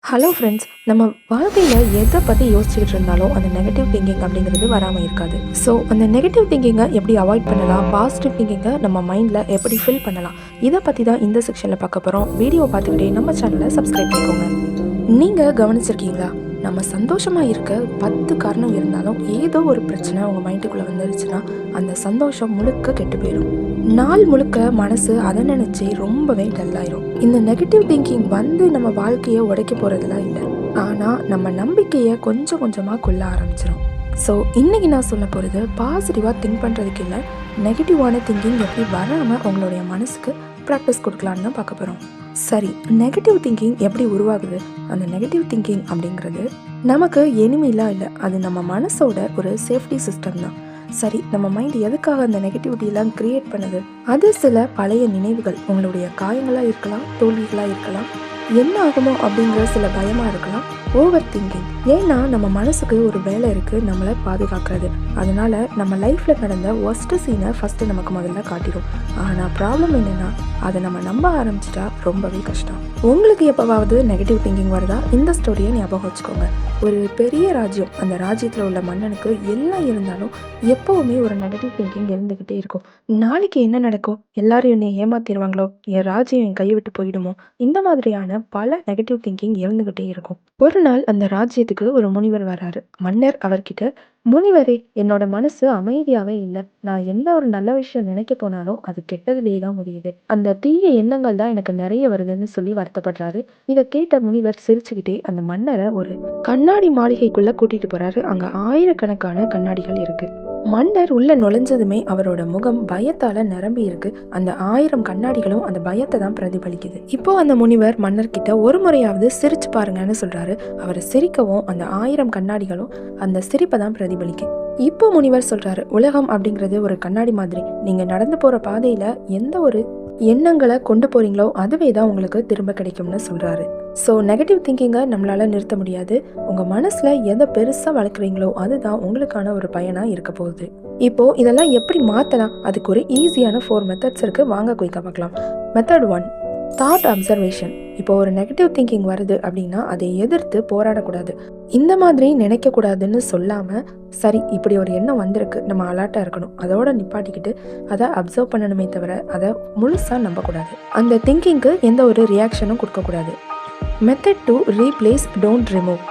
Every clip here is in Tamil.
ஹலோ ஃப்ரெண்ட்ஸ், நம்ம வாழ்க்கையில் எதை பற்றி யோசிச்சுக்கிட்டு இருந்தாலும் அந்த நெகட்டிவ் திங்கிங் அப்படிங்கிறது வராமல் இருக்காது. ஸோ அந்த நெகட்டிவ் திங்கிங்கை எப்படி அவாய்ட் பண்ணலாம், பாசிட்டிவ் திங்கிங்கை நம்ம மைண்டில் எப்படி ஃபில் பண்ணலாம், இதை பற்றி தான் இந்த செக்ஷனில் பார்க்க போகிறோம். வீடியோ பார்த்துக்கிட்டே நம்ம சேனலை சப்ஸ்கிரைப் பண்ணிக்கோங்க. நீங்கள் கவனிச்சிருக்கீங்களா, நம்ம சந்தோஷமாக இருக்க 10 காரணம் இருந்தாலும் ஏதோ ஒரு பிரச்சனை உங்கள் மைண்டுக்குள்ளே வந்துருச்சுன்னா அந்த சந்தோஷம் முழுக்க கெட்டு போயிடும். நாள் முழுக்க மனசு அதை நினச்சி ரொம்பவே டல்லாயிரும். இந்த நெகட்டிவ் திங்கிங் வந்து நம்ம வாழ்க்கையை உடைக்க போகிறதுலாம் இல்லை, ஆனால் நம்ம நம்பிக்கையை கொஞ்சம் கொஞ்சமாக கொள்ள ஆரம்பிச்சிடும். ஸோ இன்றைக்கி நான் சொல்ல போகிறது பாசிட்டிவாக திங்க் பண்ணுறதுக்கு இல்லை, நெகட்டிவான திங்கிங் எப்படி வராமல் உங்களுடைய மனசுக்கு ப்ராக்டிஸ் கொடுக்கலான்னு தான் பார்க்க போகிறோம். சரி, நெகட்டிவ் திங்கிங் எப்படி உருவாகுது? அந்த நெகட்டிவ் திங்கிங் அப்படிங்கிறது நமக்கு எனிமிலாம் இல்லை, அது நம்ம மனசோட ஒரு சேஃப்டி சிஸ்டம் தான். சரி, நம்ம மைண்ட் எதுக்காக அந்த நெகட்டிவிட்டியெல்லாம் கிரியேட் பண்ணுது? அது சில பழைய நினைவுகள், உங்களுடைய காயங்களாக இருக்கலாம், தோல்விகளாக இருக்கலாம், என்ன ஆகுமோ அப்படிங்கிற சில பயமாக இருக்கலாம், ஓவர் திங்கிங். ஏன்னா நம்ம மனசுக்கு ஒரு வேலை இருக்குது, நம்மளை பாதுகாக்கிறது. அதனால நம்ம லைஃப்பில் நடந்த ஒஸ்ட் சீனை ஃபஸ்ட்டு நமக்கு முதல்ல காட்டிடும். ஆனால் ப்ராப்ளம் என்னென்னா, அதை நம்ம நம்ப ஆரம்பிச்சிட்டா ரொம்பவே கஷ்டம். உங்களுக்கு எப்போவாவது நெகட்டிவ் திங்கிங் வருதா? இந்த ஸ்டோரியை ஞாபகம் வச்சுக்கோங்க. ஒரு பெரிய ராஜ்யம், அந்த ராஜ்யத்தில் உள்ள மன்னனுக்கு எல்லாம் இருந்தாலும் எப்போவுமே ஒரு நெகட்டிவ் திங்கிங் இருந்துக்கிட்டே இருக்கும். நாளைக்கு என்ன நடக்கும், எல்லாரும் என்னை ஏமாத்திடுவாங்களோ, என் ராஜ்யம் என் கையை விட்டு போயிடுமோ, இந்த மாதிரியான பல நெகட்டிவ் திங்கிங் இருந்துக்கிட்டே இருக்கும். ஒரு நாள் அந்த ராஜ்யத்துக்கு ஒரு முனிவர் வராரு. மன்னர் அவர்கிட்ட, முனிவரே, என்னோட மனசு அமைதியாவே இல்லை, நான் என்ன ஒரு நல்ல விஷயம் நினைக்க போனாலும் அது கெட்டதுலேயே தான் முடியுது, அந்த தீய எண்ணங்கள் தான் எனக்கு நிறைய வருதுன்னு சொல்லி வருத்தப்படுறாரு. இதை கேட்ட முனிவர் சிரிச்சுக்கிட்டே அந்த மன்னரை ஒரு கண்ணாடி மாளிகைக்குள்ள கூட்டிட்டு போறாரு. அங்க ஆயிரக்கணக்கான கண்ணாடிகள் இருக்கு. மன்னர் உள்ள நுழைஞ்சதுமே அவரோட முகம் பயத்தால நிரம்பி இருக்கு. அந்த 1000 கண்ணாடிகளும் அந்த பயத்தை தான் பிரதிபலிக்குது. இப்போ அந்த முனிவர் மன்னர்கிட்ட ஒரு முறையாவது சிரிச்சு பாருங்கன்னு சொல்றாரு. அவர் சிரிக்கவும் அந்த 1000 கண்ணாடிகளும் அந்த சிரிப்பை தான் பிரதிபலிக்கும். இப்போ முனிவர் சொல்றாரு, உலகம் அப்படிங்கிறது ஒரு கண்ணாடி மாதிரி, நீங்க நடந்து போற பாதையில எந்த ஒரு எண்ணங்களை கொண்டு போறீங்களோ அதுவே தான் உங்களுக்கு திரும்ப கிடைக்கும்னு சொல்றாரு. ஸோ நெகட்டிவ் திங்கிங்கை நம்மளால நிறுத்த முடியாது. உங்க மனசுல எதை பெருசா வளர்க்குறீங்களோ அதுதான் உங்களுக்கான ஒரு பயனா இருக்க போகுது. இப்போ இதெல்லாம் எப்படி மாத்தலாம்? அதுக்கு ஒரு ஈஸியான 4 மெத்தட்ஸ் இருக்கு, வாங்க குயிக்கா பார்க்கலாம். Method 1, thought observation. இப்போ ஒரு நெகட்டிவ் திங்கிங் வருது அப்படின்னா அதை எதிர்த்து போராடக்கூடாது. இந்த மாதிரி நினைக்கக்கூடாதுன்னு சொல்லாமல், சரி இப்படி ஒரு எண்ணம் வந்திருக்கு, நம்ம அலர்ட்டாக இருக்கணும், அதோட நிப்பாட்டிக்கிட்டு அதை அப்சர்வ் பண்ணணுமே தவிர அதை முழுசாக நம்பக்கூடாது. அந்த திங்கிங்க்கு எந்த ஒரு ரியாக்ஷனும் கொடுக்கக்கூடாது. Method 2, replace don't remove.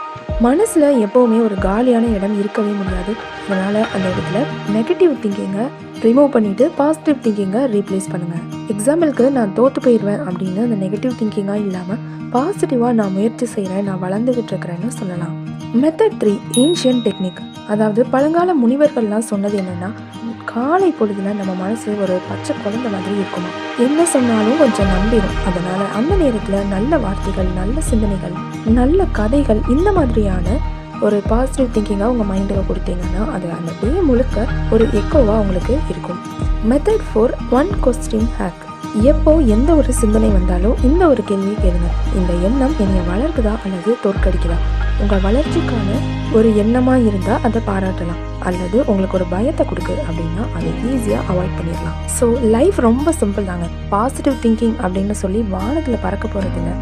மனசில் எப்போவுமே ஒரு காலியான இடம் இருக்கவே முடியாது. அதனால் அந்த இடத்துல நெகட்டிவ் திங்கிங்கை ரிமூவ் பண்ணிவிட்டு பாசிட்டிவ் திங்கிங்கை ரீப்ளேஸ் பண்ணுங்கள். எக்ஸாம்பிளுக்கு, நான் தோற்று போயிடுவேன் அப்படின்னு அந்த நெகட்டிவ் திங்கிங்காக இல்லாமல் பாசிட்டிவாக நான் முயற்சி செய்கிறேன், நான் வளர்ந்துக்கிட்டு இருக்கிறேன்னு சொல்லலாம். Method 3, ancient technique. அதாவது பழங்கால முனிவர்கள்லாம் சொன்னது என்னென்னா, காலை பொழுதுல நம்ம மனசு ஒரு பச்சை குழந்தை மாதிரி இருக்குமா, என்ன சொன்னாலும் கொஞ்சம் நம்பிடும். அதனால அந்த நேரத்தில் நல்ல வார்த்தைகள், நல்ல சிந்தனைகள், நல்ல கதைகள், இந்த மாதிரியான ஒரு பாசிட்டிவ் திங்கிங்காக உங்கள் மைண்டுக்கு கொடுத்தீங்கன்னா அது அந்த டே முழுக்க ஒரு எக்கோவாக உங்களுக்கு இருக்கும். Method 4, 1 question hack. எப்போ எந்த ஒரு சிந்தனை வந்தாலும் இந்த ஒரு கேள்வியை கேளுங்க, இந்த எண்ணம் என்னை வளர்க்குதா அல்லது தோற்கடிக்குதா? உங்கள் வளர்ச்சிக்கான ஒரு எண்ணமாக இருந்தால் அதை பாராட்டலாம், அல்லது உங்களுக்கு ஒரு பயத்தை கொடுக்கு அப்படின்னா அதை ஈஸியாக அவாய்ட் பண்ணிடலாம். ஸோ லைஃப் ரொம்ப சிம்பிள் தாங்க. பாசிட்டிவ் திங்கிங் அப்படின்னு சொல்லி வானத்தில் பறக்க போகிறதில்ல,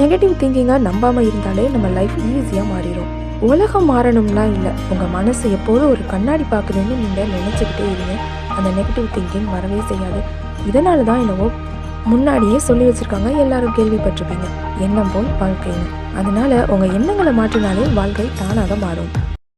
நெகட்டிவ் திங்கிங்காக நம்பாமல் இருந்தாலே நம்ம லைஃப் ஈஸியாக மாறிடும். உலகம் மாறணும்லாம் இல்லை, உங்கள் மனசு எப்போதும் ஒரு கண்ணாடி பார்க்குதுன்னு நீங்கள் நினச்சிக்கிட்டே இருங்க, அந்த நெகட்டிவ் திங்கிங் வரவே செய்யாது. இதனால தான் என்னவோ முன்னாடியே சொல்லி வச்சுருக்காங்க, எல்லாரும் கேள்விப்பட்டிருப்பீங்க, எண்ணம் போல் வாழ்க்கைன்னு. அதனால உங்கள் எண்ணங்களை மாற்றினாலே வாழ்க்கை தானாக மாறும்.